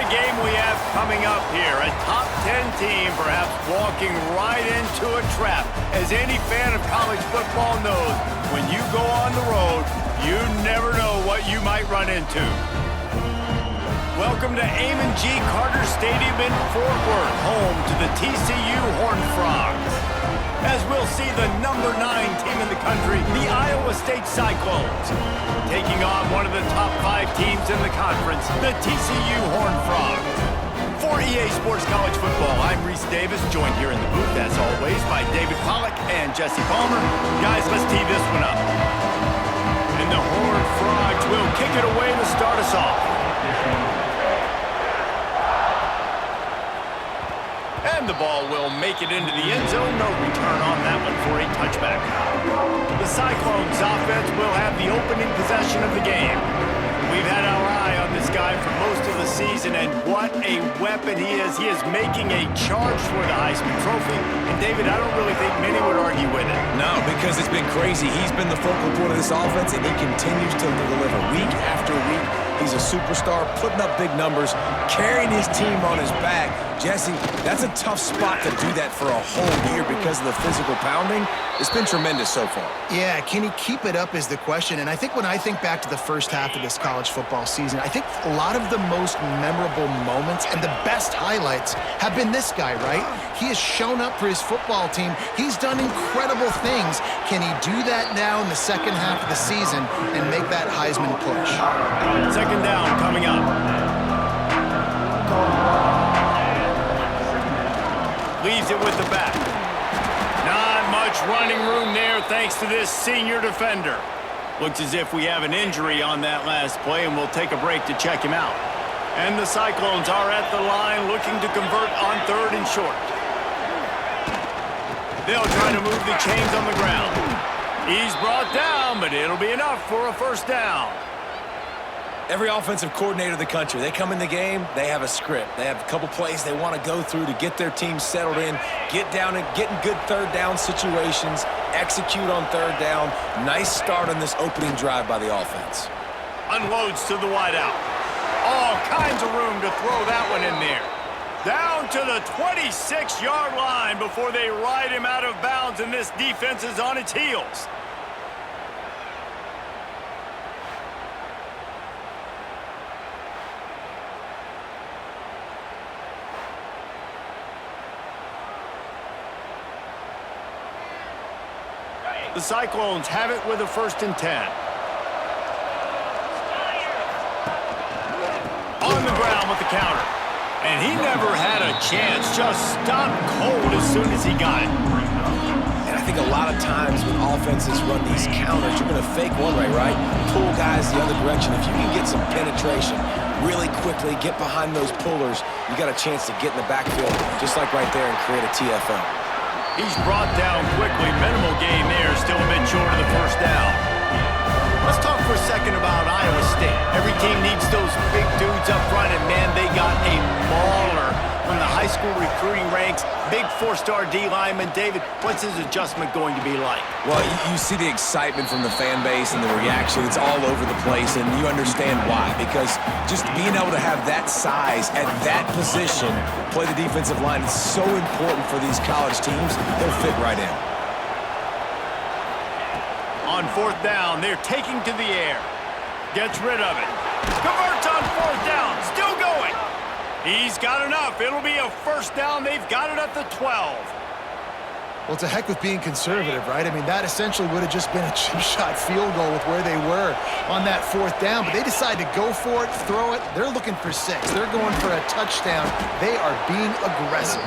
the game we have coming up here. A top 10 team perhaps walking right into a trap. As any fan of college football knows, when you go on the road, you never know what you might run into. Welcome to Amon G. Carter Stadium in Fort Worth, home to the TCU Horned Frogs. As we'll see the number 9 team in the country, the Iowa State Cyclones, taking on one of the top 5 teams in the conference, the TCU Horned Frogs. For EA Sports College Football, I'm Reese Davis, joined here in the booth, as always, by David Pollack and Jesse Palmer. Guys, let's tee this one up. And the Horned Frogs will kick it away to start us off. And the ball will make it into the end zone. No return on that one for a touchback. The Cyclones offense will have the opening possession of the game. We've had our eye on this guy for most of the season, and what a weapon he is. He is making a charge for the Heisman Trophy. And, David, I don't really think many would argue with it. No, because it's been crazy. He's been the focal point of this offense, and he continues to deliver week after week. He's a superstar, putting up big numbers, carrying his team on his back. Jesse, that's a tough spot to do that for a whole year because of the physical pounding. It's been tremendous so far. Yeah, can he keep it up is the question. And I think when I think back to the first half of this college football season, I think a lot of the most memorable moments and the best highlights have been this guy, right? He has shown up for his football team. He's done incredible things. Can he do that now in the second half of the season and make that Heisman push? Second down coming up. Leaves it with the back. Not much running room there thanks to this senior defender. Looks as if we have an injury on that last play, and we'll take a break to check him out. And the Cyclones are at the line looking to convert on 3rd and short. They'll try to move the chains on the ground. He's brought down, but it'll be enough for a first down. Every offensive coordinator in the country, they come in the game, they have a script. They have a couple plays they want to go through to get their team settled in, get down and get in good third down situations, execute on third down. Nice start on this opening drive by the offense. Unloads to the wideout. All kinds of room to throw that one in there. Down to the 26-yard line before they ride him out of bounds, and this defense is on its heels. The Cyclones have it with a 1st and 10. On the ground with the counter. And he never had a chance, just stopped cold as soon as he got it. And I think a lot of times when offenses run these counters, you're going to fake one way, right? Pull guys the other direction. If you can get some penetration really quickly, get behind those pullers, you got a chance to get in the backfield, just like right there, and create a TFL. He's brought down quickly. Minimal gain there, still a bit short of the first down. Let's talk for a second about Iowa State. Every team needs those big dudes up front, and man, they got a mauler from the high school recruiting ranks. Big 4-star D lineman. David, what's his adjustment going to be like? Well, you see the excitement from the fan base and the reaction. It's all over the place, and you understand why. Because just being able to have that size at that position, play the defensive line, is so important for these college teams. They'll fit right in. On 4th down, they're taking to the air. Gets rid of it. Converts on 4th down. Still going. He's got enough. It'll be a first down. They've got it at the 12. Well, it's a heck with being conservative, right? I mean, that essentially would have just been a chip shot field goal with where they were on that 4th down. But they decide to go for it, throw it. They're looking for 6. They're going for a touchdown. They are being aggressive.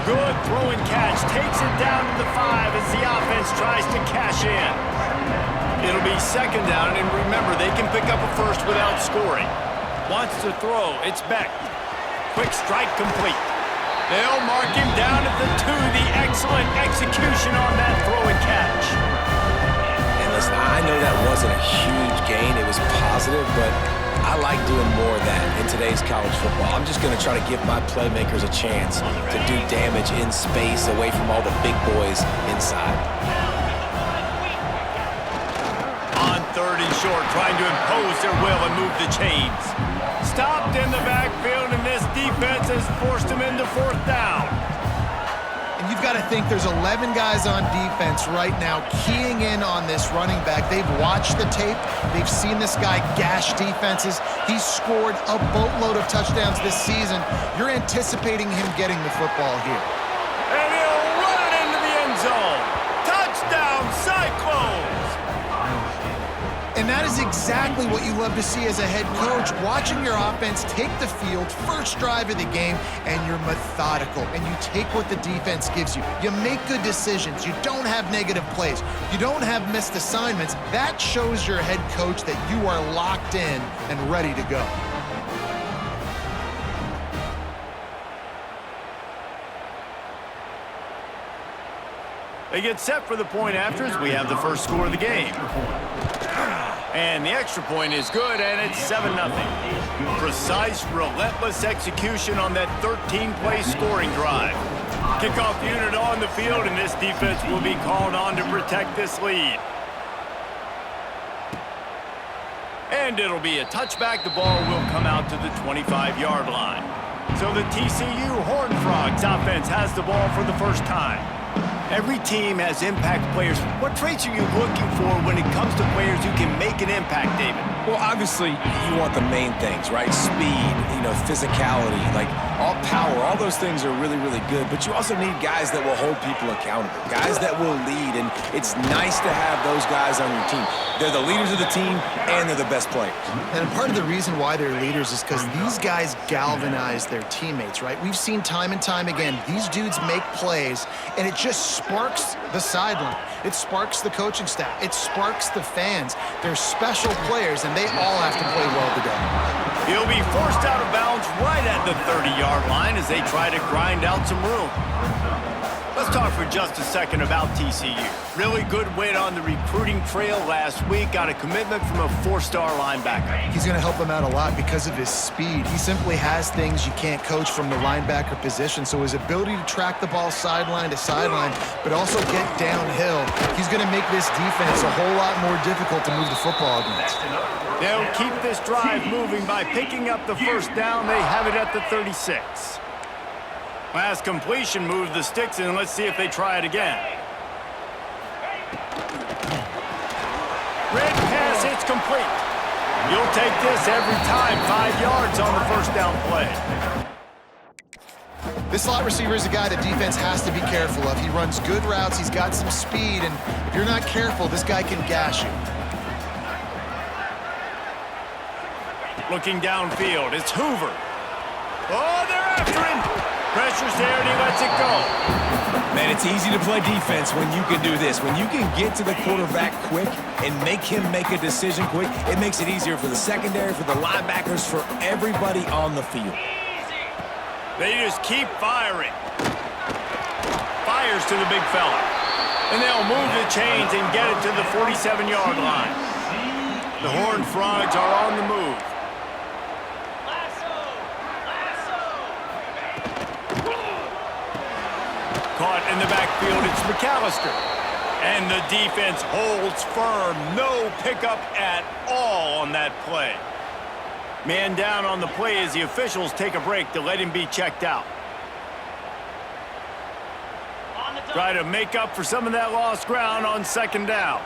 Good throw and catch. Takes it down to the 5 as the offense tries to cash in. It'll be 2nd down, and remember, they can pick up a first without scoring. Wants to throw. It's Beck. Quick strike complete. They'll mark him down at the 2. The excellent execution on that throw and catch. And listen, I know that wasn't a huge gain. It was positive, but I like doing more of that in today's college football. I'm just going to try to give my playmakers a chance to do damage in space away from all the big boys inside. On 3rd and short, trying to impose their will and move the chains. stopped in the backfield, and this defense has forced him into fourth down. And you've got to think there's 11 guys on defense right now keying in on this running back. They've watched the tape. They've seen this guy gash defenses. He's scored a boatload of touchdowns this season. You're anticipating him getting the football here. And he'll run it into the end zone. Touchdown, Cyclones! And that is exactly what you love to see as a head coach, watching your offense take the field, first drive of the game, and you're methodical, and you take what the defense gives you. You make good decisions. You don't have negative plays. You don't have missed assignments. That shows your head coach that you are locked in and ready to go. They get set for the point afters. We have the first score of the game. And the extra point is good, and it's 7-0. Precise, relentless execution on that 13-play scoring drive. Kickoff unit on the field, and this defense will be called on to protect this lead. And it'll be a touchback. The ball will come out to the 25-yard line. So the TCU Horned Frogs offense has the ball for the first time. Every team has impact players. What traits are you looking for when it comes to players who can make an impact, David? Well, obviously, you want the main things, right? Speed, physicality, like all power, all those things are really, really good. But you also need guys that will hold people accountable, guys that will lead. And it's nice to have those guys on your team. They're the leaders of the team, and they're the best players. And part of the reason why they're leaders is because these guys galvanize their teammates, right? We've seen time and time again, these dudes make plays, and it just sparks the sideline. It sparks the coaching staff. It sparks the fans. They're special players, and they all have to play well today. He'll be forced out of bounds right at the 30-yard line as they try to grind out some room. Let's talk for just a second about TCU. Really good win on the recruiting trail last week. Got a commitment from a 4-star linebacker. He's going to help them out a lot because of his speed. He simply has things you can't coach from the linebacker position. So his ability to track the ball sideline to sideline, but also get downhill, he's going to make this defense a whole lot more difficult to move the football against. They'll keep this drive moving by picking up the first down. They have it at the 36. Last completion moved the sticks in. Let's see if they try it again. Red pass, it's complete. You'll take this every time. 5 yards on the first down play. This slot receiver is a guy the defense has to be careful of. He runs good routes. He's got some speed, and if you're not careful, this guy can gash you. Looking downfield, it's Hoover. Oh, they're after him. Pressure's there, and he lets it go. Man, it's easy to play defense when you can do this. When you can get to the quarterback quick and make him make a decision quick, it makes it easier for the secondary, for the linebackers, for everybody on the field. They just keep firing. Fires to the big fella. And they'll move the chains and get it to the 47-yard line. The Horned Frogs are on the move. Caught in the backfield, it's McAllister. And the defense holds firm. No pickup at all on that play. Man down on the play as the officials take a break to let him be checked out. Try to make up for some of that lost ground on second down.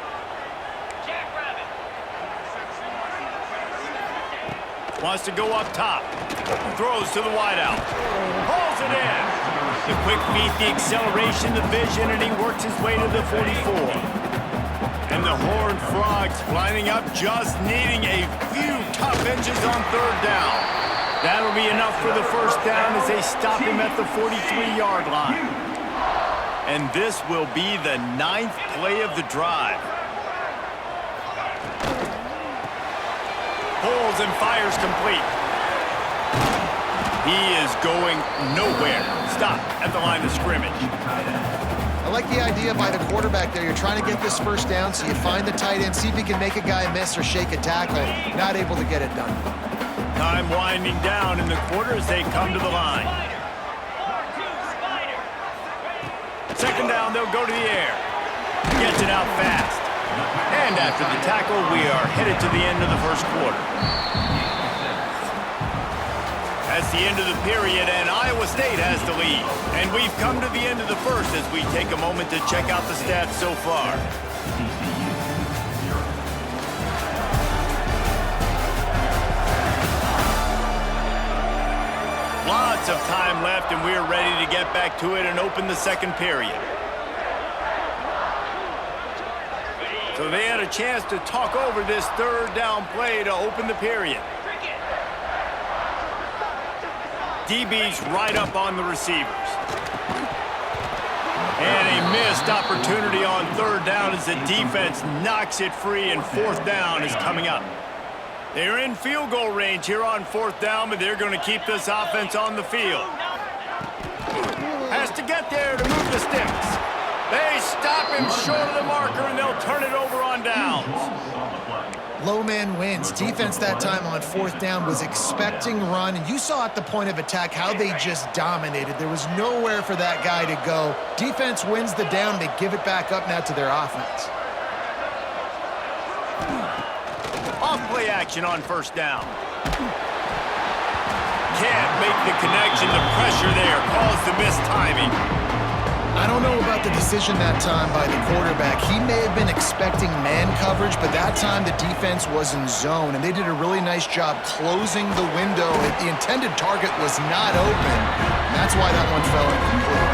Wants to go up top. Throws to the wideout. Hauls it in. The quick feet, the acceleration, the vision, and he works his way to the 44. And the Horned Frogs lining up, just needing a few tough inches on third down. That'll be enough for the first down as they stop him at the 43-yard line. And this will be the 9th play of the drive. Pulls and fires complete. He is going nowhere. Stop at the line of scrimmage. I like the idea by the quarterback there. You're trying to get this first down, so you find the tight end, see if he can make a guy miss or shake a tackle. Not able to get it done. Time winding down in the quarter as they come to the line. Second down, they'll go to the air. Gets it out fast. And after the tackle, we are headed to the end of the first quarter. That's the end of the period, and Iowa State has the lead. And we've come to the end of the first as we take a moment to check out the stats so far. Lots of time left, and we're ready to get back to it and open the second period. So they had a chance to talk over this third down play to open the period. DB's right up on the receivers. And a missed opportunity on third down as the defense knocks it free, and fourth down is coming up. They're in field goal range here on fourth down, but they're going to keep this offense on the field. Has to get there to move the sticks. They stop him short of the marker, and they'll turn it over on downs. Low man wins. Defense that time on fourth down was expecting run, and you saw at the point of attack how they just dominated. There was nowhere for that guy to go. Defense wins the down. They give it back up now to their offense. Off-play action on first down. Can't make the connection. The pressure there caused the missed timing. I don't know about the decision that time by the quarterback. He may have been expecting man coverage, but that time the defense was in zone, and they did a really nice job closing the window. The intended target was not open. That's why that one fell incomplete.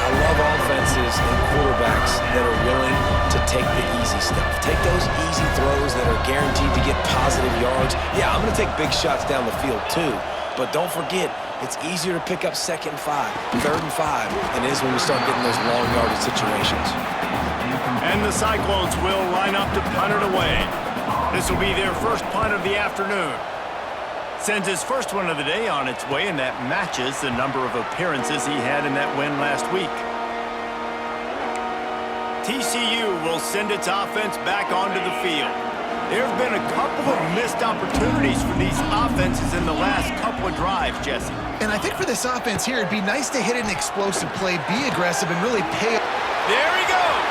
I love offenses and quarterbacks that are willing to take the easy stuff. Take those easy throws that are guaranteed to get positive yards. Yeah, I'm going to take big shots down the field too, but don't forget, it's easier to pick up 2nd and 5, 3rd and 5 than it is when we start getting those long yardage situations. And the Cyclones will line up to punt it away. This will be their first punt of the afternoon. Sends his first one of the day on its way, and that matches the number of appearances he had in that win last week. TCU will send its offense back onto the field. There have been a couple of missed opportunities for these offenses in the last couple of drives, Jesse. And I think for this offense here, it'd be nice to hit an explosive play, be aggressive, and really pay. There he goes.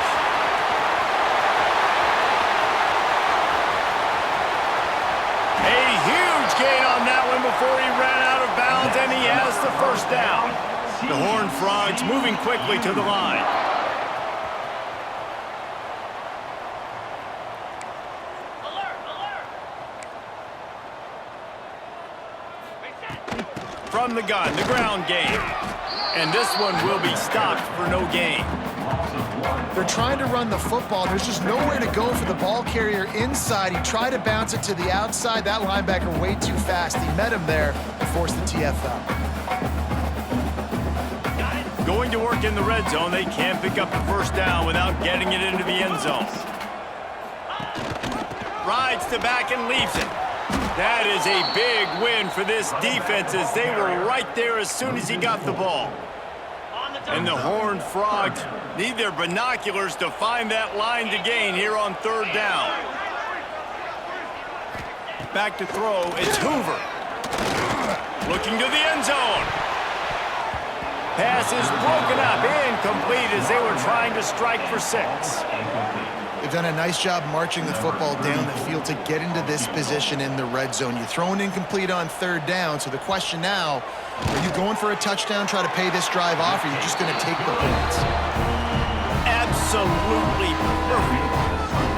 A huge gain on that one before he ran out of bounds, and he has the first down. The Horned Frogs moving quickly to the line. From the gun, the ground game. And this one will be stopped for no gain. They're trying to run the football. There's just nowhere to go for the ball carrier inside. He tried to bounce it to the outside. That linebacker way too fast. He met him there and forced the TFL. Going to work in the red zone. They can't pick up the first down without getting it into the end zone. Rides to back and leaves it. That is a big win for this defense as they were right there as soon as he got the ball. And the Horned Frogs need their binoculars to find that line to gain here on third down. Back to throw, it's Hoover. Looking to the end zone. Pass is broken up, incomplete as they were trying to strike for 6. They've done a nice job marching the football down the field to get into this position in the red zone. You throw an incomplete on third down, so the question now, are you going for a touchdown, try to pay this drive off, or are you just going to take the points? Absolutely perfect.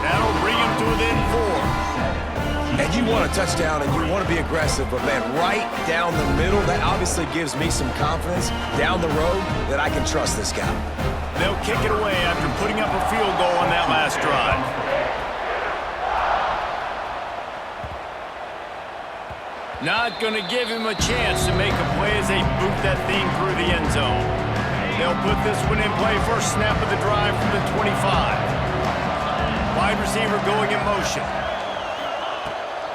That'll bring him to within 4. And you want a touchdown and you want to be aggressive, but man, right down the middle, that obviously gives me some confidence down the road that I can trust this guy. They'll kick it away after putting up a field goal on that last drive. Not going to give him a chance to make a play as they boot that thing through the end zone. They'll put this one in play first snap of the drive from the 25. Wide receiver going in motion.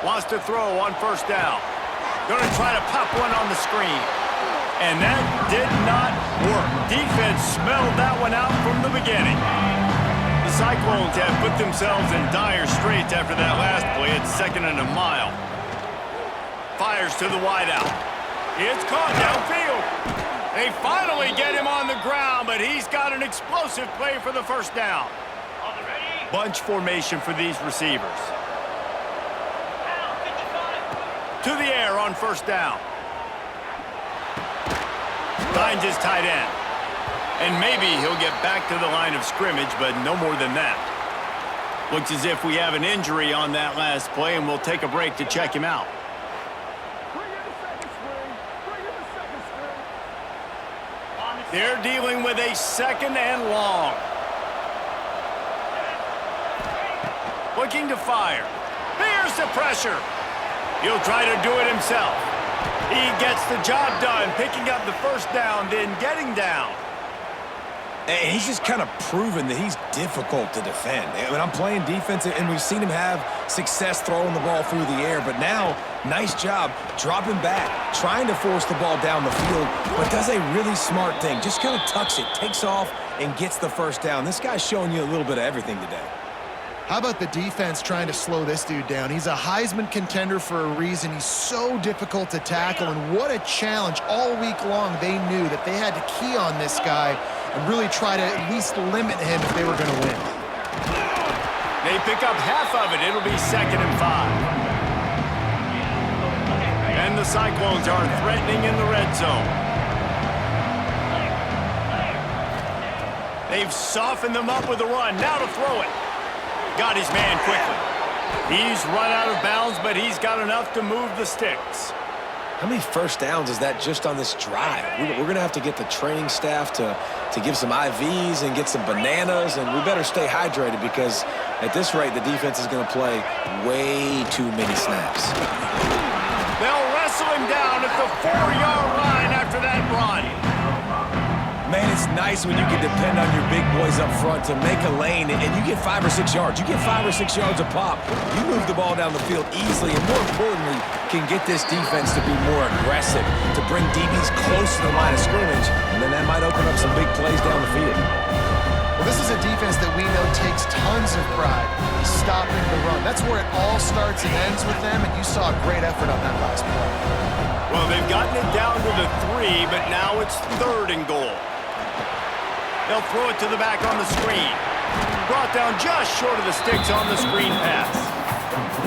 Wants to throw on first down. Going to try to pop one on the screen. And that did not work. Defense smelled that one out from the beginning. The Cyclones have put themselves in dire straits after that last play. It's 2nd and a mile. Fires to the wideout. It's caught downfield. They finally get him on the ground, but he's got an explosive play for the first down. Bunch formation for these receivers. To the air on first down. finds his tight end. And maybe he'll get back to the line of scrimmage, but no more than that. Looks as if we have an injury on that last play, and we'll take a break to check him out. They're dealing with a 2nd and long. Looking to fire. Here's the pressure. He'll try to do it himself. He gets the job done, picking up the first down, then getting down. And he's just kind of proven that he's difficult to defend. I mean, I'm playing defense, and we've seen him have success throwing the ball through the air. But now, nice job dropping back, trying to force the ball down the field, but does a really smart thing. Just kind of tucks it, takes off, and gets the first down. This guy's showing you a little bit of everything today. How about the defense trying to slow this dude down? He's a Heisman contender for a reason. He's so difficult to tackle, and what a challenge all week long. They knew that they had to key on this guy and really try to at least limit him if they were going to win. They pick up half of it. It'll be 2nd and 5. And the Cyclones are threatening in the red zone. They've softened them up with a run. Now to throw it. Got his man quickly. He's run out of bounds, but he's got enough to move the sticks. How many first downs is that just on this drive? We're going to have to get the training staff to give some IVs and get some bananas, and we better stay hydrated because at this rate, the defense is going to play way too many snaps. They'll wrestle him down at the 4-yard line after that run. Man, it's nice when you can depend on your big boys up front to make a lane, and you get 5 or 6 yards. You get 5 or 6 yards a pop. You move the ball down the field easily, and more importantly, can get this defense to be more aggressive, to bring DBs close to the line of scrimmage, and then that might open up some big plays down the field. Well, this is a defense that we know takes tons of pride stopping the run. That's where it all starts and ends with them, and you saw a great effort on that last play. Well, they've gotten it down to the 3, but now it's 3rd and goal. They'll throw it to the back on the screen. Brought down just short of the sticks on the screen pass.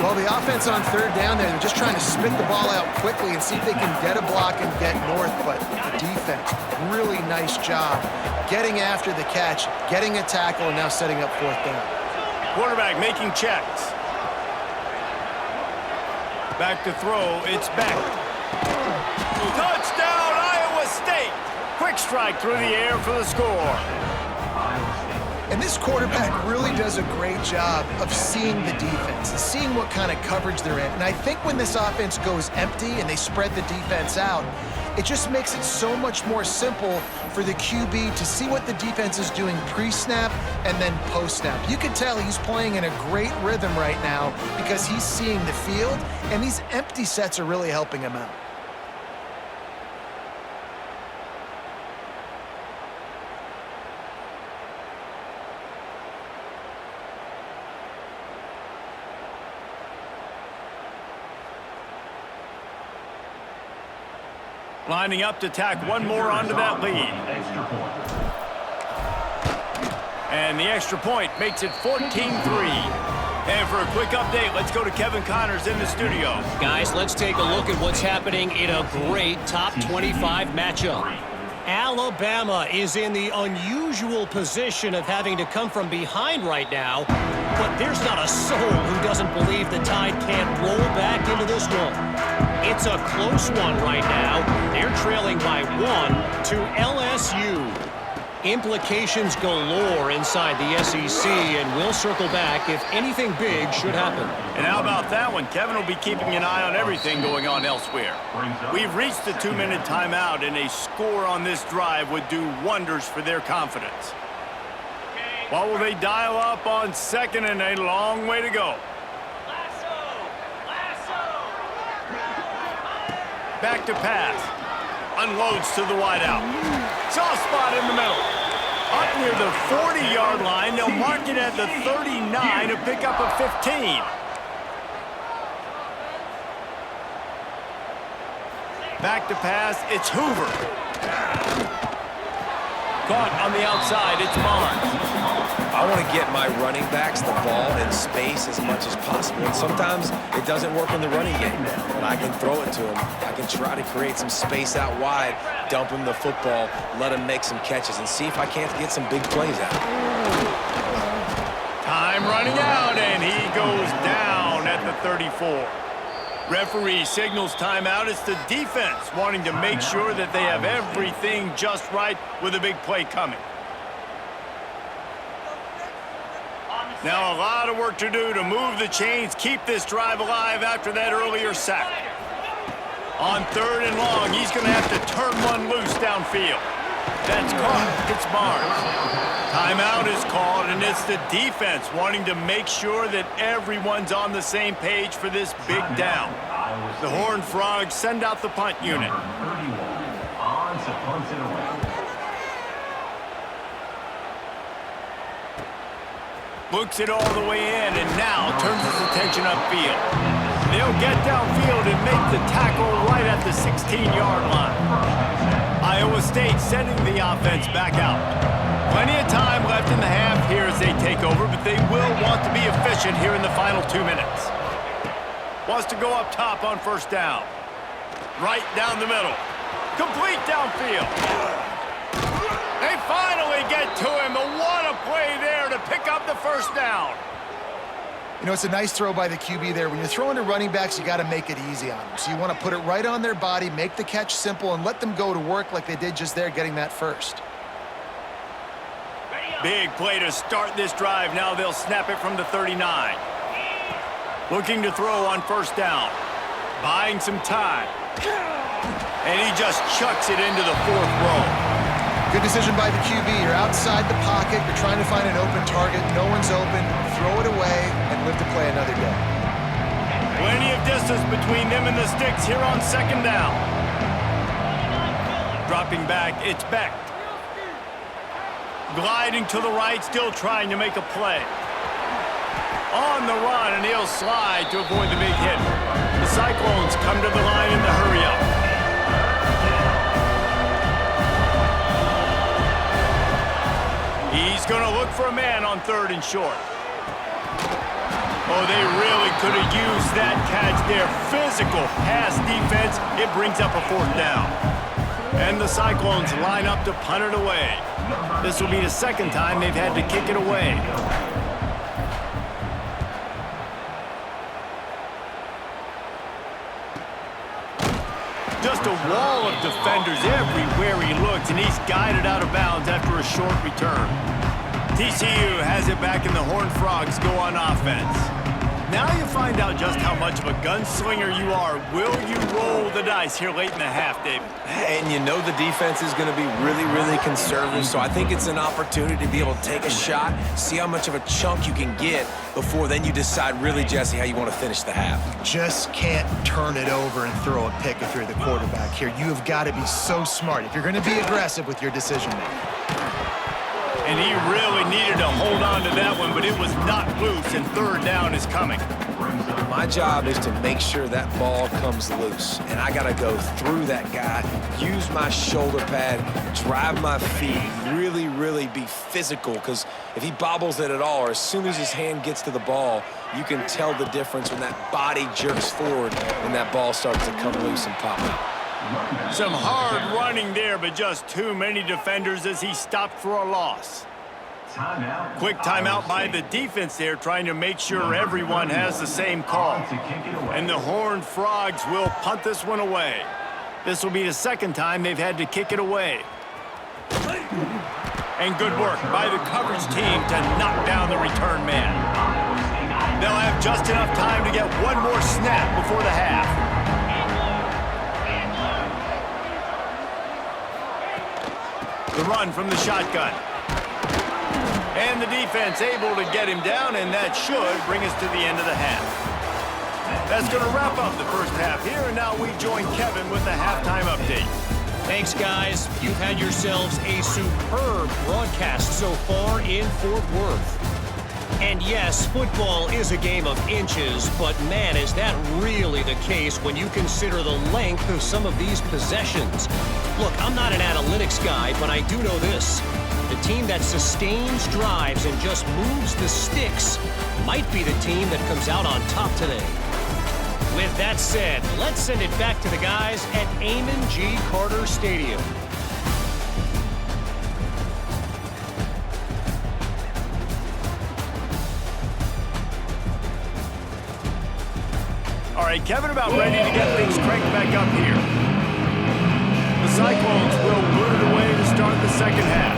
Well, the offense on 3rd down there, they're just trying to spit the ball out quickly and see if they can get a block and get north. But the defense, really nice job getting after the catch, getting a tackle, and now setting up 4th down. Quarterback making checks. Back to throw. It's back. Touchdown, Iowa State. Quick strike through the air for the score. And this quarterback really does a great job of seeing the defense and seeing what kind of coverage they're in. And I think when this offense goes empty and they spread the defense out, it just makes it so much more simple for the QB to see what the defense is doing pre-snap and then post-snap. You can tell he's playing in a great rhythm right now because he's seeing the field, and these empty sets are really helping him out. Lining up to tack one more onto that lead. And the extra point makes it 14-3. And for a quick update, let's go to Kevin Connors in the studio. Guys, let's take a look at what's happening in a great top 25 matchup. Alabama is in the unusual position of having to come from behind right now, but there's not a soul who doesn't believe the Tide can't roll back into this one. It's a close one right now. They're trailing by 1 to LSU. Implications galore inside the SEC, and we'll circle back if anything big should happen. And how about that one? Kevin will be keeping an eye on everything going on elsewhere. We've reached the 2-minute timeout, and a score on this drive would do wonders for their confidence. What will they dial up on 2nd and a long way to go? Back to pass. Unloads to the wideout. Soft spot in the middle. Up near the 40-yard line. They'll mark it at the 39 to pick up a 15. Back to pass. It's Hoover. Caught on the outside. It's Barnes. I want to get my running backs the ball in space as much as possible. And sometimes it doesn't work in the running game, but I can throw it to them. I can try to create some space out wide. dump him the football, let him make some catches, and see if I can't get some big plays out. Time running out, and he goes down at the 34. Referee signals timeout. It's the defense wanting to make sure that they have everything just right with a big play coming. Now a lot of work to do to move the chains, keep this drive alive after that earlier sack. On 3rd and long, he's going to have to turn one loose downfield. That's caught. It's Barnes. Timeout is called, and it's the defense wanting to make sure that everyone's on the same page for this big down. The Horned Frogs send out the punt unit. Looks it all the way in, and now turns his attention upfield. They'll get downfield and make the tackle right at the 16-yard line. Iowa State sending the offense back out. Plenty of time left in the half here as they take over, but they will want to be efficient here in the final 2 minutes. Wants to go up top on 1st down. Right down the middle. Complete downfield. They finally get to him. What a play there to pick up the 1st down. You know, it's a nice throw by the QB there. When you're throwing to running backs, you got to make it easy on them. So you want to put it right on their body, make the catch simple, and let them go to work like they did just there, getting that first. Big play to start this drive. Now they'll snap it from the 39. Looking to throw on 1st down. Buying some time. And he just chucks it into the 4th row. Good decision by the QB. You're outside the pocket. You're trying to find an open target. No one's open. Throw it away and live to play another day. Plenty of distance between them and the sticks here on 2nd down. Dropping back, it's Beck. Gliding to the right, still trying to make a play. On the run, and he'll slide to avoid the big hit. The Cyclones come to the line in the hurry-up. He's going to look for a man on 3rd and short. Oh, they really could have used that catch there. Physical pass defense. It brings up a 4th down. And the Cyclones line up to punt it away. This will be the 2nd time they've had to kick it away. Just a wall of defenders everywhere he looks, and he's guided out of bounds after a short return. TCU has it back, and the Horned Frogs go on offense. Now you find out just how much of a gunslinger you are. Will you roll the dice here late in the half, David? And you know the defense is going to be really, really conservative, so I think it's an opportunity to be able to take a shot, see how much of a chunk you can get before then you decide really, Jesse, how you want to finish the half. Just can't turn it over and throw a pick if you're the quarterback here. You have got to be so smart if you're going to be aggressive with your decision-making. And he really needed to hold on to that one, but it was not loose, and 3rd down is coming. My job is to make sure that ball comes loose, and I got to go through that guy, use my shoulder pad, drive my feet, really, really be physical, because if he bobbles it at all, or as soon as his hand gets to the ball, you can tell the difference when that body jerks forward and that ball starts to come loose and pop out. Some hard running there, but just too many defenders as he stopped for a loss. Quick timeout by the defense there, trying to make sure everyone has the same call. And the Horned Frogs will punt this one away. This will be the 2nd time they've had to kick it away. And good work by the coverage team to knock down the return man. They'll have just enough time to get one more snap before the half. The run from the shotgun. And the defense able to get him down, and that should bring us to the end of the half. That's going to wrap up the 1st half here, and now we join Kevin with the halftime update. Thanks, guys. You've had yourselves a superb broadcast so far in Fort Worth. And yes, football is a game of inches, but man, is that really the case when you consider the length of some of these possessions. Look, I'm not an analytics guy, but I do know this. The team that sustains drives and just moves the sticks might be the team that comes out on top today. With that said, let's send it back to the guys at Amon G. Carter Stadium. right, Kevin, about ready to get things cranked back up here. The Cyclones will boot it away to start the second half.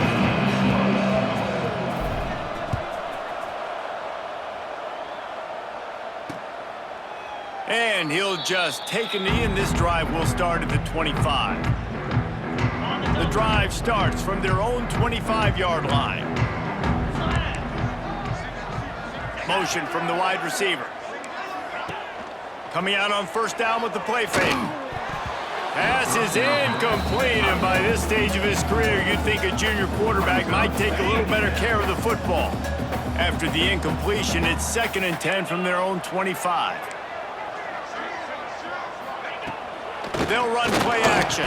And he'll just take a knee, and this drive will start at the 25. The drive starts from their own 25-yard line. Motion from the wide receiver. Coming out on first down with the play fake. Pass is incomplete, and by this stage of his career, you'd think a junior quarterback might take a little better care of the football. After the incompletion, it's 2nd and 10 from their own 25. They'll run play action.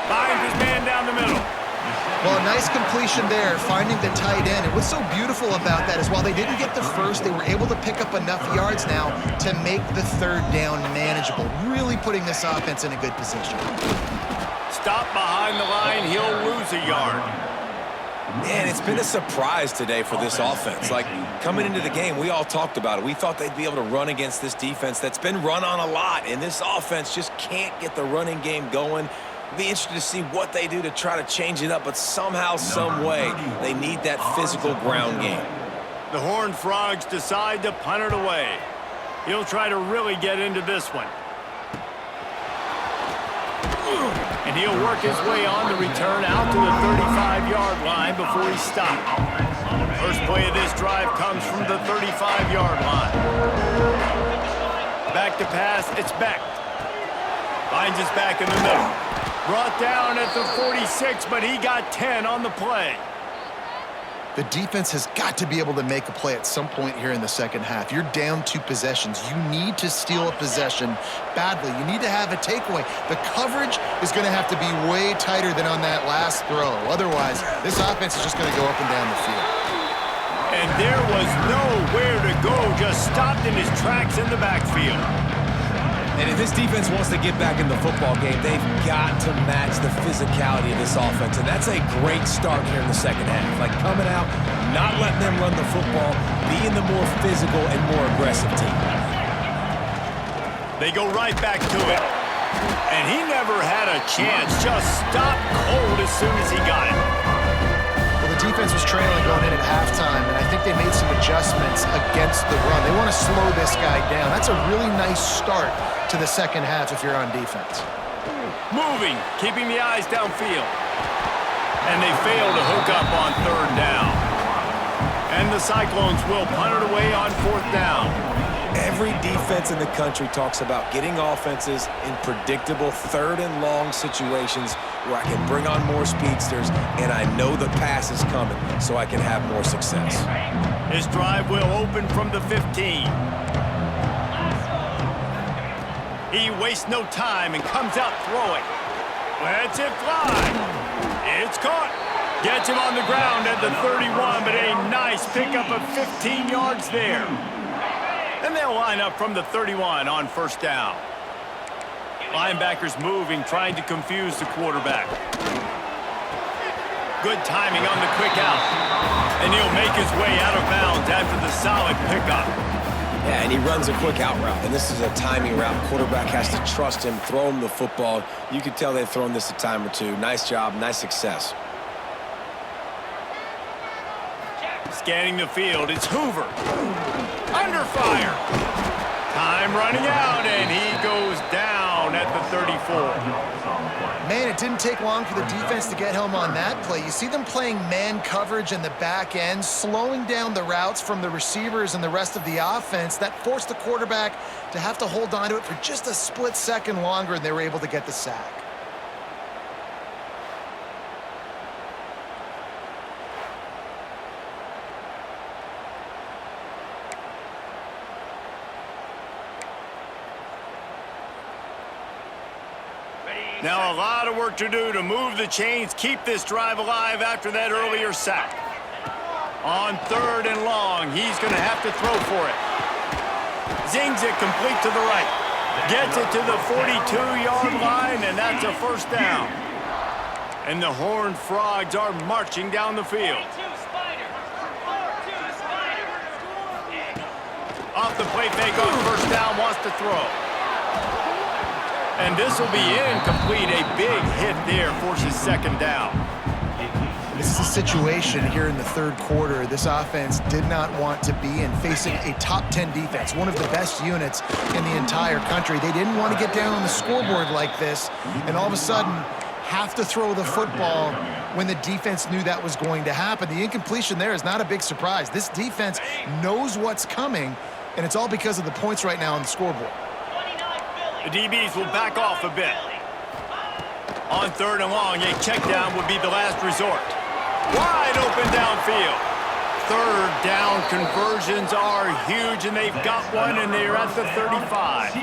Finds his man down the middle. Well, a nice completion there, finding the tight end. And what's so beautiful about that is while they didn't get the first, they were able to pick up enough yards now to make the third down manageable, really putting this offense in a good position. Stop behind the line, he'll lose a yard. Man, it's been a surprise today for this offense. Like, coming into the game, we all talked about it. We thought they'd be able to run against this defense that's been run on a lot, and this offense just can't get the running game going. Be interested to see what they do to try to change it up, but somehow, some way, they need that physical ground game. The Horned Frogs decide to punt it away. He'll try to really get into this one. And he'll work his way on the return out to the 35-yard line before he's stopped. First play of this drive comes from the 35-yard line. Back to pass, it's Beck. Finds his back in the middle. Brought down at the 46, but he got 10 on the play. The defense has got to be able to make a play at some point here in the second half. You're down 2 possessions. You need to steal a possession badly. You need to have a takeaway. The coverage is going to have to be way tighter than on that last throw. Otherwise, this offense is just going to go up and down the field. And there was nowhere to go, just stopped in his tracks in the backfield. And if this defense wants to get back in the football game, they've got to match the physicality of this offense. And that's a great start here in the second half. Like coming out, not letting them run the football, being the more physical and more aggressive team. They go right back to it. And he never had a chance. Just stopped cold as soon as he got it. Well, the defense was trailing going in at halftime, and I think they made some adjustments against the run. They want to slow this guy down. That's a really nice start to the second half if you're on defense. Moving, keeping the eyes downfield. And they fail to hook up on third down. And the Cyclones will punt it away on fourth down. Every defense in the country talks about getting offenses in predictable third and long situations where I can bring on more speedsters and I know the pass is coming so I can have more success. His drive will open from the 15. He wastes no time and comes out throwing. Lets it fly. It's caught. Gets him on the ground at the 31, but a nice pickup of 15 yards there. And they'll line up from the 31 on first down. Linebackers moving, trying to confuse the quarterback. Good timing on the quick out. And he'll make his way out of bounds after the solid pickup. Yeah, and he runs a quick out route, and this is a timing route. Quarterback has to trust him, throw him the football. You can tell they've thrown this a time or two. Nice job, nice success. Scanning the field, it's Hoover. Under fire. Time running out, and he goes down at the 34. Man, it didn't take long for the defense to get home on that play. You see them playing man coverage in the back end, slowing down the routes from the receivers and the rest of the offense. That forced the quarterback to have to hold on to it for just a split second longer, and they were able to get the sack. Now a lot of work to do to move the chains, keep this drive alive after that earlier sack. On third and long, he's going to have to throw for it. Zings it complete to the right. Gets it to the 42-yard line, and that's a first down. And the Horned Frogs are marching down the field. Off the play fake on first down, wants to throw. And this will be incomplete. A big hit there forces second down. This is a situation here in the third quarter this offense did not want to be in, facing a top 10 defense, one of the best units in the entire country. They didn't want to get down on the scoreboard like this, and all of a sudden have to throw the football when the defense knew that was going to happen. The incompletion there is not a big surprise. This defense knows what's coming, and it's all because of the points right now on the scoreboard. The DBs will back off a bit. On third and long, a check down would be the last resort. Wide open downfield. Third down conversions are huge, and they've got one, and they're at the 35.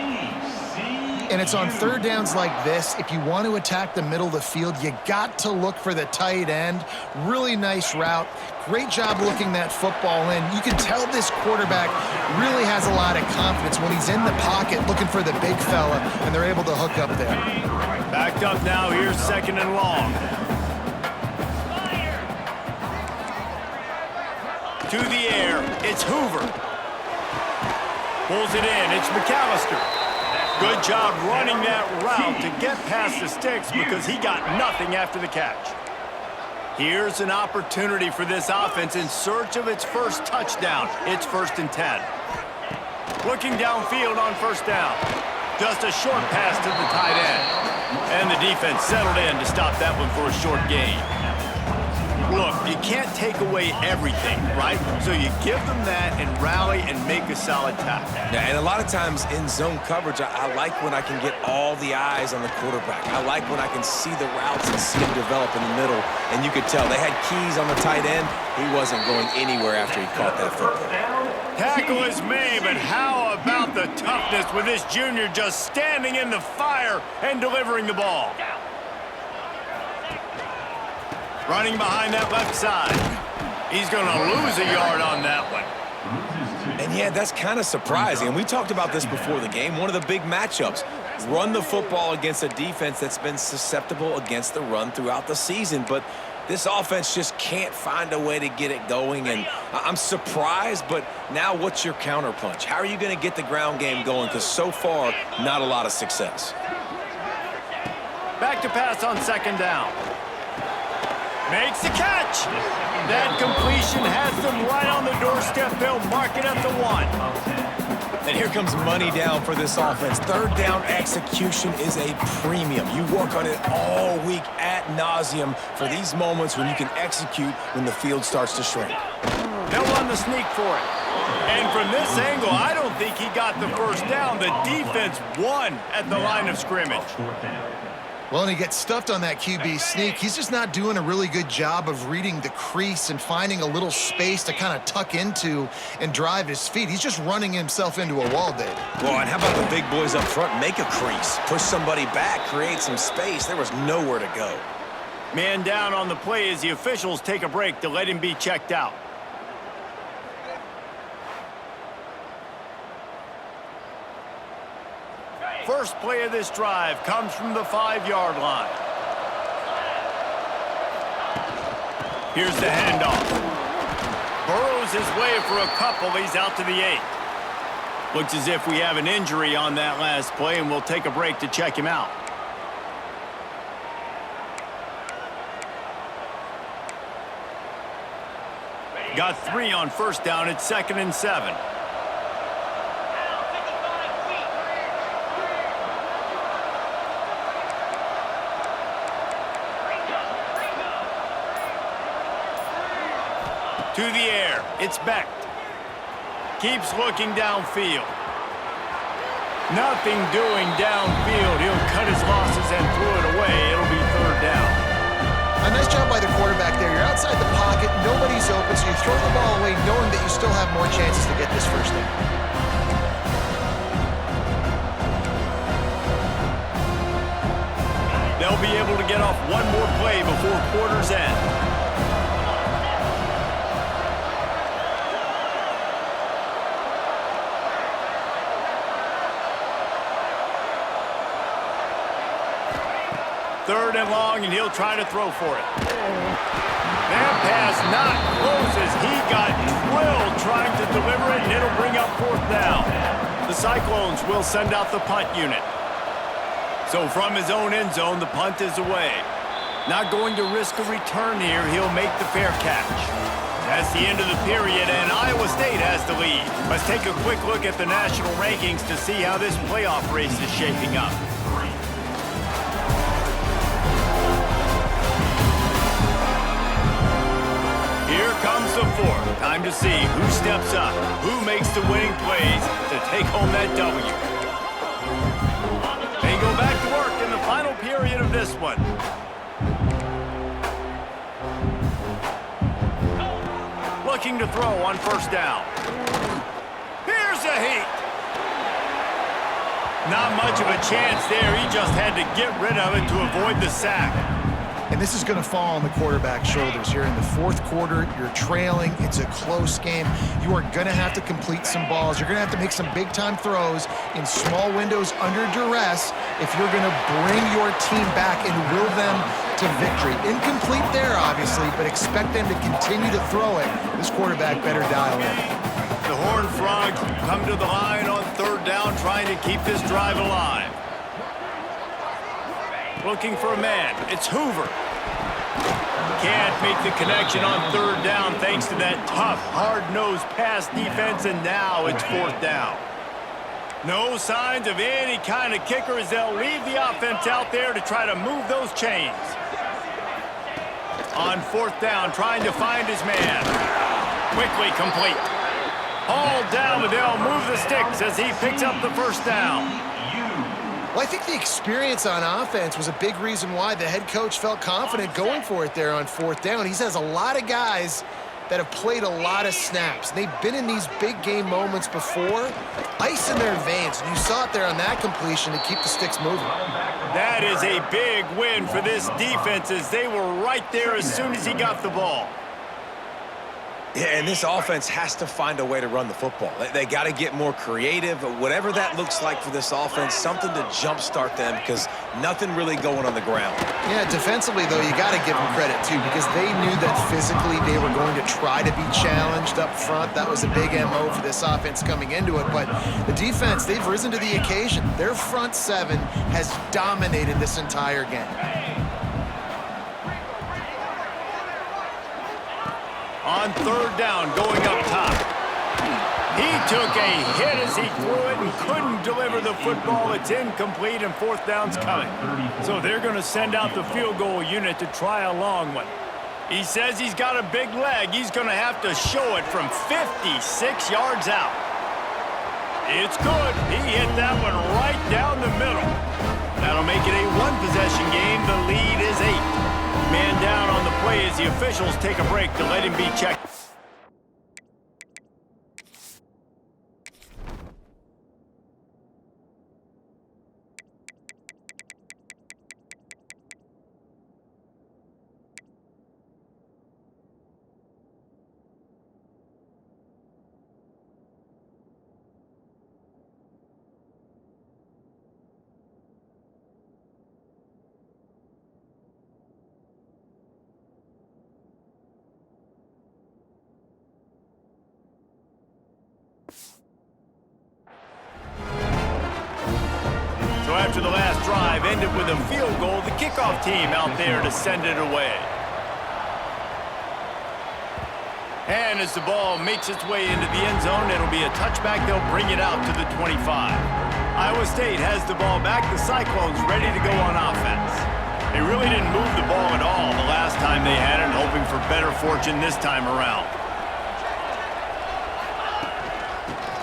And it's on third downs like this, if you want to attack the middle of the field, you got to look for the tight end. Really nice route. Great job looking that football in. You can tell this quarterback really has a lot of confidence when he's in the pocket looking for the big fella, and they're able to hook up there. Backed up now, here's second and long. To the air, it's Hoover. Pulls it in, it's McAllister. Good job running that route to get past the sticks because he got nothing after the catch. Here's an opportunity for this offense in search of its first touchdown. It's 1st and 10. Looking downfield on first down. Just a short pass to the tight end. And the defense settled in to stop that one for a short gain. Look, you can't take away everything, right? So you give them that and rally and make a solid tackle. Yeah, and a lot of times in zone coverage, I like when I can get all the eyes on the quarterback. I like when I can see the routes and see them develop in the middle. And you could tell they had keys on the tight end. He wasn't going anywhere after he caught that football. Tackle is made, but how about the toughness with this junior just standing in the fire and delivering the ball? Running behind that left side. He's going to lose a yard on that one. And yeah, that's kind of surprising. And we talked about this before the game. One of the big matchups. Run the football against a defense that's been susceptible against the run throughout the season. But this offense just can't find a way to get it going. And I'm surprised, but now what's your counterpunch? How are you going to get the ground game going? Because so far, not a lot of success. Back to pass on second down. Makes the catch. That completion has them right on the doorstep. They'll mark it at the 1. And here comes money down for this offense. Third down execution is a premium. You work on it all week ad nauseum for these moments when you can execute when the field starts to shrink. They'll run the sneak for it. And from this angle, I don't think he got the first down. The defense won at the line of scrimmage. Well, and he gets stuffed on that QB sneak. He's just not doing a really good job of reading the crease and finding a little space to kind of tuck into and drive his feet. He's just running himself into a wall, David. Well, and how about the big boys up front? Make a crease, push somebody back, create some space. There was nowhere to go. Man down on the play as the officials take a break to let him be checked out. First play of this drive comes from the 5-yard line. Here's the handoff. Burrows his way for a couple. He's out to the 8. Looks as if we have an injury on that last play, and we'll take a break to check him out. Got 3 on first down. It's 2nd and 7. To the air, it's Beck. Keeps looking downfield. Nothing doing downfield. He'll cut his losses and throw it away. It'll be third down. A nice job by the quarterback there. You're outside the pocket, nobody's open, so you throw the ball away knowing that you still have more chances to get this first down. They'll be able to get off one more play before quarter's end. Third and long, and he'll try to throw for it. That pass not close as he got drilled trying to deliver it, and it'll bring up fourth down. The Cyclones will send out the punt unit. So from his own end zone, the punt is away. Not going to risk a return here. He'll make the fair catch. That's the end of the period, and Iowa State has the lead. Let's take a quick look at the national rankings to see how this playoff race is shaping up. Here comes the fourth. Time to see who steps up, who makes the winning plays to take home that W. They go back to work in the final period of this one. Looking to throw on first down. Here's a heat. Not much of a chance there. He just had to get rid of it to avoid the sack. And this is going to fall on the quarterback's shoulders here in the fourth quarter. You're trailing. It's a close game. You are going to have to complete some balls. You're going to have to make some big-time throws in small windows under duress if you're going to bring your team back and will them to victory. Incomplete there, obviously, but expect them to continue to throw it. This quarterback better dial in. The Horned Frogs come to the line on third down, trying to keep this drive alive. Looking for a man. It's Hoover. Can't make the connection on third down thanks to that tough, hard-nosed pass defense, and now it's fourth down. No signs of any kind of kicker as they'll leave the offense out there to try to move those chains. On fourth down, trying to find his man. Quickly complete. Hauled down, but they'll move the sticks as he picks up the first down. Well, I think the experience on offense was a big reason why the head coach felt confident going for it there on fourth down. He has a lot of guys that have played a lot of snaps. They've been in these big game moments before, ice in their veins. And you saw it there on that completion to keep the sticks moving. That is a big win for this defense as they were right there as soon as he got the ball. Yeah, and this offense has to find a way to run the football. They got to get more creative, whatever that looks like for this offense, something to jumpstart them because nothing really going on the ground. Yeah, defensively, though, you got to give them credit, too, because they knew that physically they were going to try to be challenged up front. That was a big MO for this offense coming into it. But the defense, they've risen to the occasion. Their front seven has dominated this entire game. On third down, going up top. He took a hit as he threw it and couldn't deliver the football. It's incomplete, and fourth down's coming. So they're going to send out the field goal unit to try a long one. He says he's got a big leg. He's going to have to show it from 56 yards out. It's good. He hit that one right down the middle. That'll make it a one-possession game. The lead is 8. Man down on the play as the officials take a break to let him be checked. After the last drive ended with a field goal, the kickoff team out there to send it away. And as the ball makes its way into the end zone, it'll be a touchback. They'll bring it out to the 25. Iowa State has the ball back. The Cyclones ready to go on offense. They really didn't move the ball at all the last time they had it, hoping for better fortune this time around.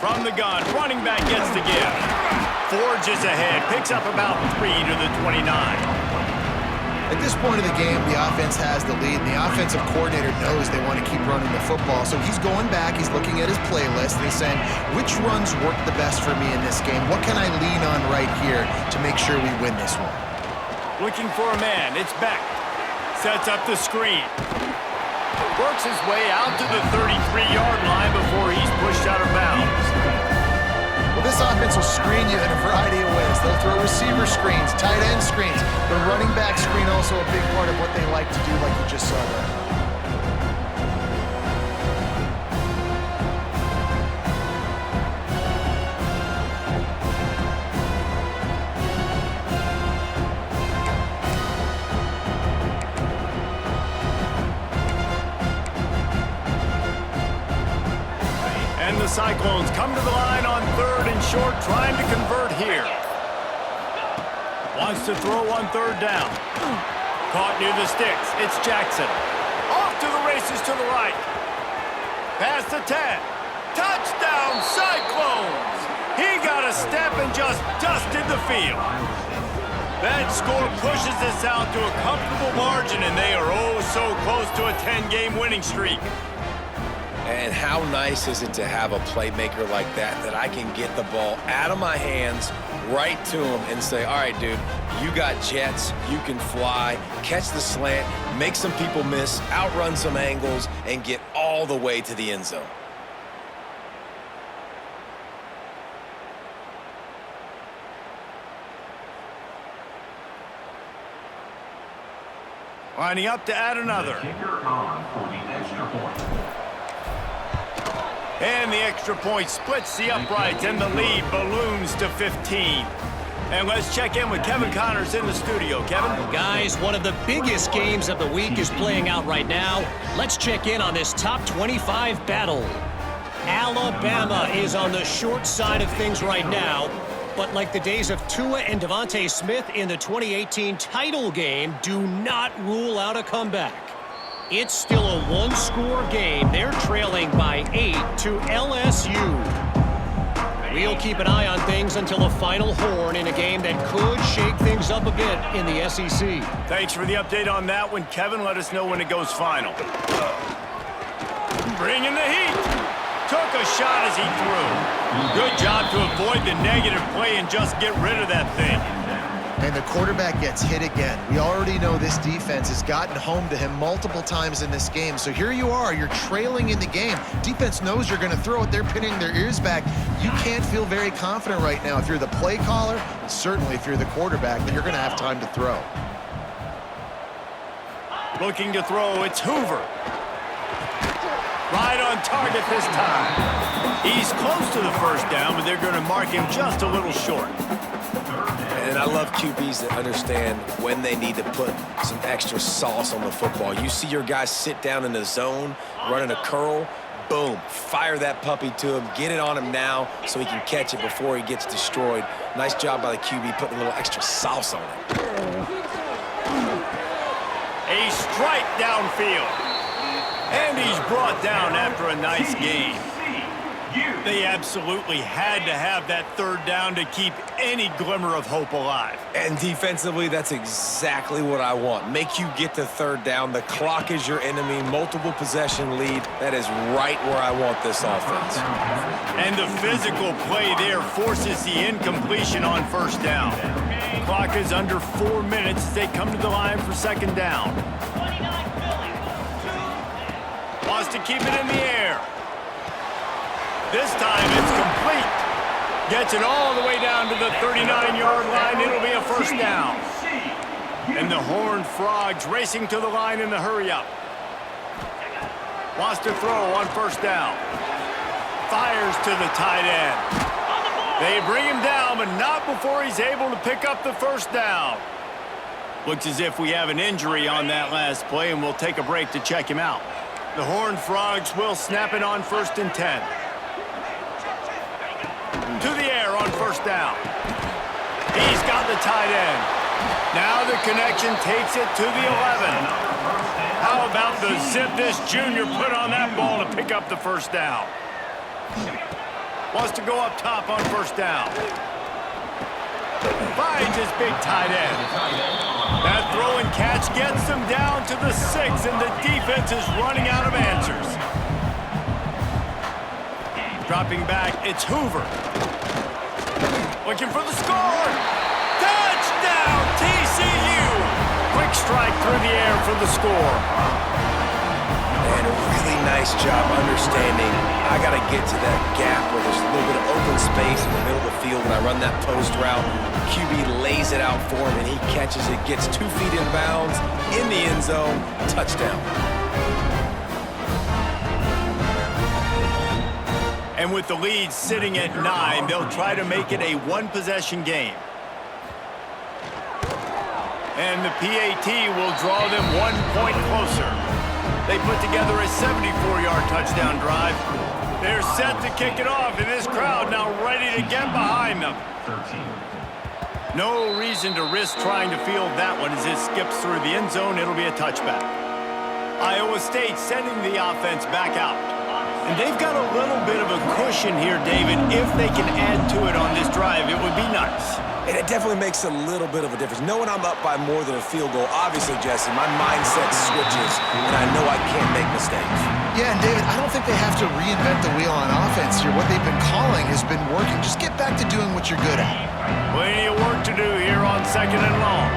From the gun, running back gets the give. Forges ahead, picks up about 3 to the 29. At this point of the game, the offense has the lead, and the offensive coordinator knows they want to keep running the football. So he's going back, he's looking at his playlist, and he's saying, which runs work the best for me in this game? What can I lean on right here to make sure we win this one? Looking for a man, it's Beck. Sets up the screen. Works his way out to the 33-yard line before he's pushed out of bounds. Well, this offense will screen you in a variety of ways. They'll throw receiver screens, tight end screens. The running back screen also a big part of what they like to do, like you just saw there. And the Cyclones come to the line on 3rd and short, trying to convert here. Wants to throw on 3rd down. Caught near the sticks. It's Jackson. Off to the races to the right. Past the 10. Touchdown, Cyclones! He got a step and just dusted the field. That score pushes this out to a comfortable margin, and they are oh so close to a 10-game winning streak. And how nice is it to have a playmaker like that I can get the ball out of my hands right to him and say, all right, dude, you got jets, you can fly, catch the slant, make some people miss, outrun some angles, and get all the way to the end zone. Lining up to add another. And the extra point splits the uprights, and the lead balloons to 15. And let's check in with Kevin Connors in the studio. Kevin? Guys, one of the biggest games of the week is playing out right now. Let's check in on this top 25 battle. Alabama is on the short side of things right now. But like the days of Tua and Devontae Smith in the 2018 title game, do not rule out a comeback. It's still a one-score game. They're trailing by 8 to LSU. We'll keep an eye on things until the final horn in a game that could shake things up a bit in the SEC. Thanks for the update on that one, Kevin. Let us know when it goes final. Bringing the heat. Took a shot as he threw. Good job to avoid the negative play and just get rid of that thing. And the quarterback gets hit again. We already know this defense has gotten home to him multiple times in this game. So here you are, you're trailing in the game. Defense knows you're going to throw it. They're pinning their ears back. You can't feel very confident right now. If you're the play caller, and certainly if you're the quarterback, then you're going to have time to throw. Looking to throw, it's Hoover. Right on target this time. He's close to the first down, but they're going to mark him just a little short. And I love QBs that understand when they need to put some extra sauce on the football. You see your guys sit down in the zone, running a curl, boom, fire that puppy to him, get it on him now so he can catch it before he gets destroyed. Nice job by the QB putting a little extra sauce on it. A strike downfield. And he's brought down after a nice game. They absolutely had to have that 3rd down to keep any glimmer of hope alive. And defensively, that's exactly what I want. Make you get to 3rd down. The clock is your enemy. Multiple possession lead. That is right where I want this offense. And the physical play there forces the incompletion on 1st down. Clock is under 4 minutes as they come to the line for 2nd down. Wants to keep it in the air. This time it's complete. Gets it all the way down to the 39-yard line. It'll be a 1st down. And the Horned Frogs racing to the line in the hurry-up. Wants to throw on 1st down. Fires to the tight end. They bring him down, but not before he's able to pick up the 1st down. Looks as if we have an injury on that last play, and we'll take a break to check him out. The Horned Frogs will snap it on 1st and 10. To the air on 1st down. He's got the tight end. Now the connection takes it to the 11. How about the zip this junior put on that ball to pick up the 1st down? Wants to go up top on 1st down. Finds his big tight end. That throw and catch gets them down to the 6, and the defense is running out of answers. Dropping back, it's Hoover. Looking for the score. Touchdown, TCU! Quick strike through the air for the score. And a really nice job understanding I got to get to that gap where there's a little bit of open space in the middle of the field when I run that post route. QB lays it out for him, and he catches it, gets 2 feet in bounds, in the end zone, touchdown. And with the lead sitting at 9, they'll try to make it a 1-possession game. And the PAT will draw them 1 point closer. They put together a 74-yard touchdown drive. They're set to kick it off, and this crowd now ready to get behind them. No reason to risk trying to field that one as it skips through the end zone. It'll be a touchback. Iowa State sending the offense back out. And they've got a little bit of a cushion here, David. If they can add to it on this drive, it would be nice. And it definitely makes a little bit of a difference. Knowing I'm up by more than a field goal, obviously, Jesse, my mindset switches, and I know I can't make mistakes. Yeah, and David, I don't think they have to reinvent the wheel on offense here. What they've been calling has been working. Just get back to doing what you're good at. Plenty of work to do here on 2nd and long.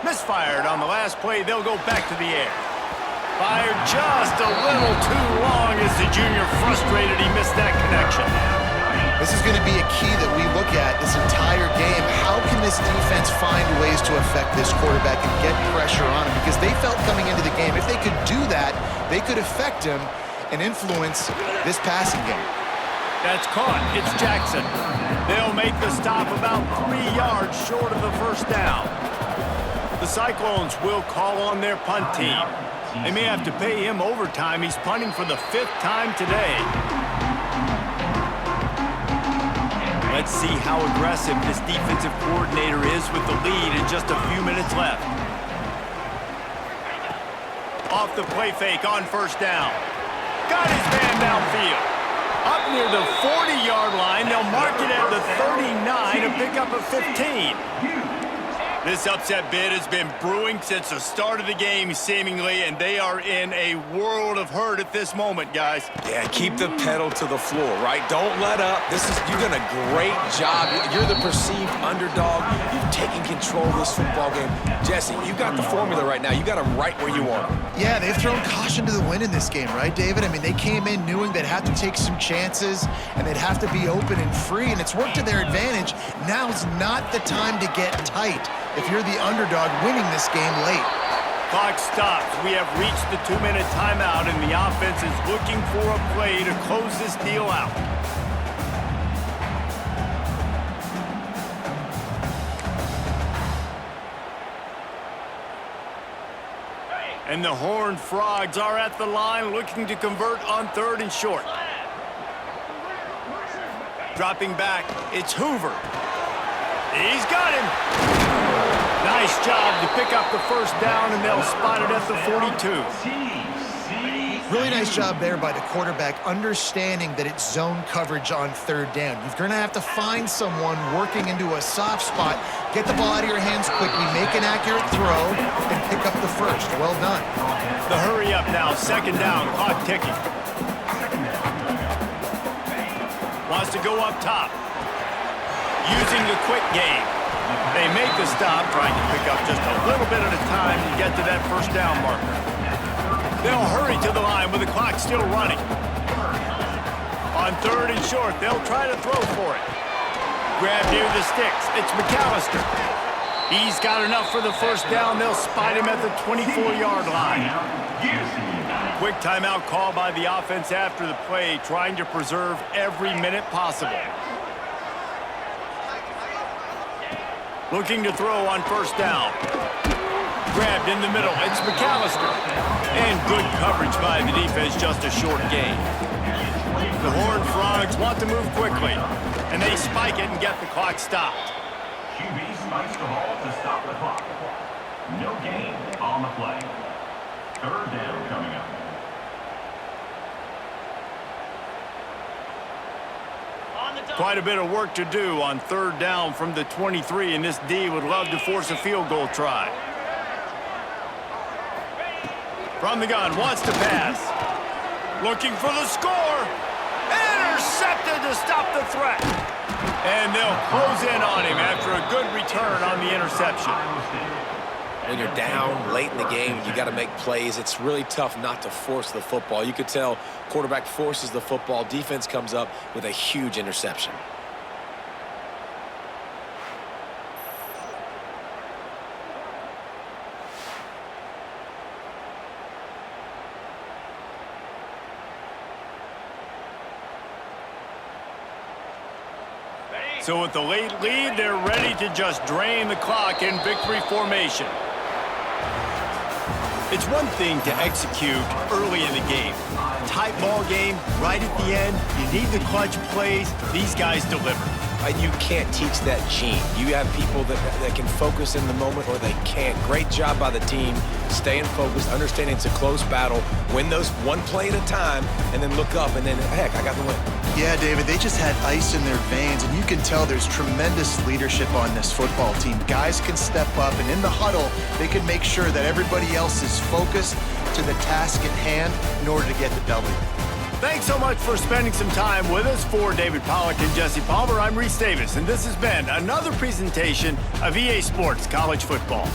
Misfired on the last play. They'll go back to the air. Fired just a little too long as the junior frustrated. He missed that connection. This is going to be a key that we look at this entire game. How can this defense find ways to affect this quarterback and get pressure on him? Because they felt coming into the game, if they could do that, they could affect him and influence this passing game. That's caught. It's Jackson. They'll make the stop about 3 yards short of the first down. The Cyclones will call on their punt team. They may have to pay him overtime. He's punting for the 5th time today. Let's see how aggressive this defensive coordinator is with the lead and just a few minutes left. Off the play fake on first down. Got his man downfield. Up near the 40-yard line. They'll mark it at the 39 and pick up a 15. This upset bid has been brewing since the start of the game, seemingly, and they are in a world of hurt at this moment, guys. Yeah, keep the pedal to the floor, right? Don't let up. You've done a great job. You're the perceived underdog. You've taken control of this football game. Jesse, you got the formula right now. You got them right where you want them. Yeah, they've thrown caution to the wind in this game, right, David? I mean, they came in knowing they'd have to take some chances and they'd have to be open and free, and it's worked to their advantage. Now's not the time to get tight if you're the underdog winning this game late. Clock stops. We have reached the 2-minute timeout, and the offense is looking for a play to close this deal out. And the Horned Frogs are at the line looking to convert on 3rd and short. Dropping back, it's Hoover. He's got him. Nice job to pick up the first down, and they'll spot it at the 42. Really nice job there by the quarterback, understanding that it's zone coverage on 3rd down. You're going to have to find someone working into a soft spot, get the ball out of your hands quickly, make an accurate throw, and pick up the first. Well done. The hurry up now, 2nd down, clock ticking. Wants to go up top. Using the quick game. They make the stop, trying to pick up just a little bit at a time to get to that first down marker. They'll hurry to the line with the clock still running. On 3rd and short, they'll try to throw for it. Grab near the sticks. It's McAllister. He's got enough for the first down. They'll spot him at the 24-yard line. Quick timeout call by the offense after the play, trying to preserve every minute possible. Looking to throw on first down. Grabbed in the middle. It's McAllister. And good coverage by the defense, just a short gain. The Horned Frogs want to move quickly, and they spike it and get the clock stopped. QB spikes the ball to stop the clock. No gain on the play. 3rd down coming up. Quite a bit of work to do on 3rd down from the 23, and this D would love to force a field goal try. From the gun, wants to pass. Looking for the score. Intercepted to stop the threat. And they'll close in on him after a good return on the interception. When you're down late in the game, you got to make plays. It's really tough not to force the football. You could tell quarterback forces the football. Defense comes up with a huge interception. So with the late lead, they're ready to just drain the clock in victory formation. It's one thing to execute early in the game. Tight ball game, right at the end, you need the clutch plays. These guys deliver. You can't teach that gene. You have people that can focus in the moment or they can't. Great job by the team, staying focused, understanding it's a close battle, win those one play at a time, and then look up, and then, heck, I got the win. Yeah, David, they just had ice in their veins, and you can tell there's tremendous leadership on this football team. Guys can step up, and in the huddle, they can make sure that everybody else is focused to the task at hand in order to get the W. Thanks so much for spending some time with us. For David Pollack and Jesse Palmer, I'm Reese Davis, and this has been another presentation of EA Sports College Football.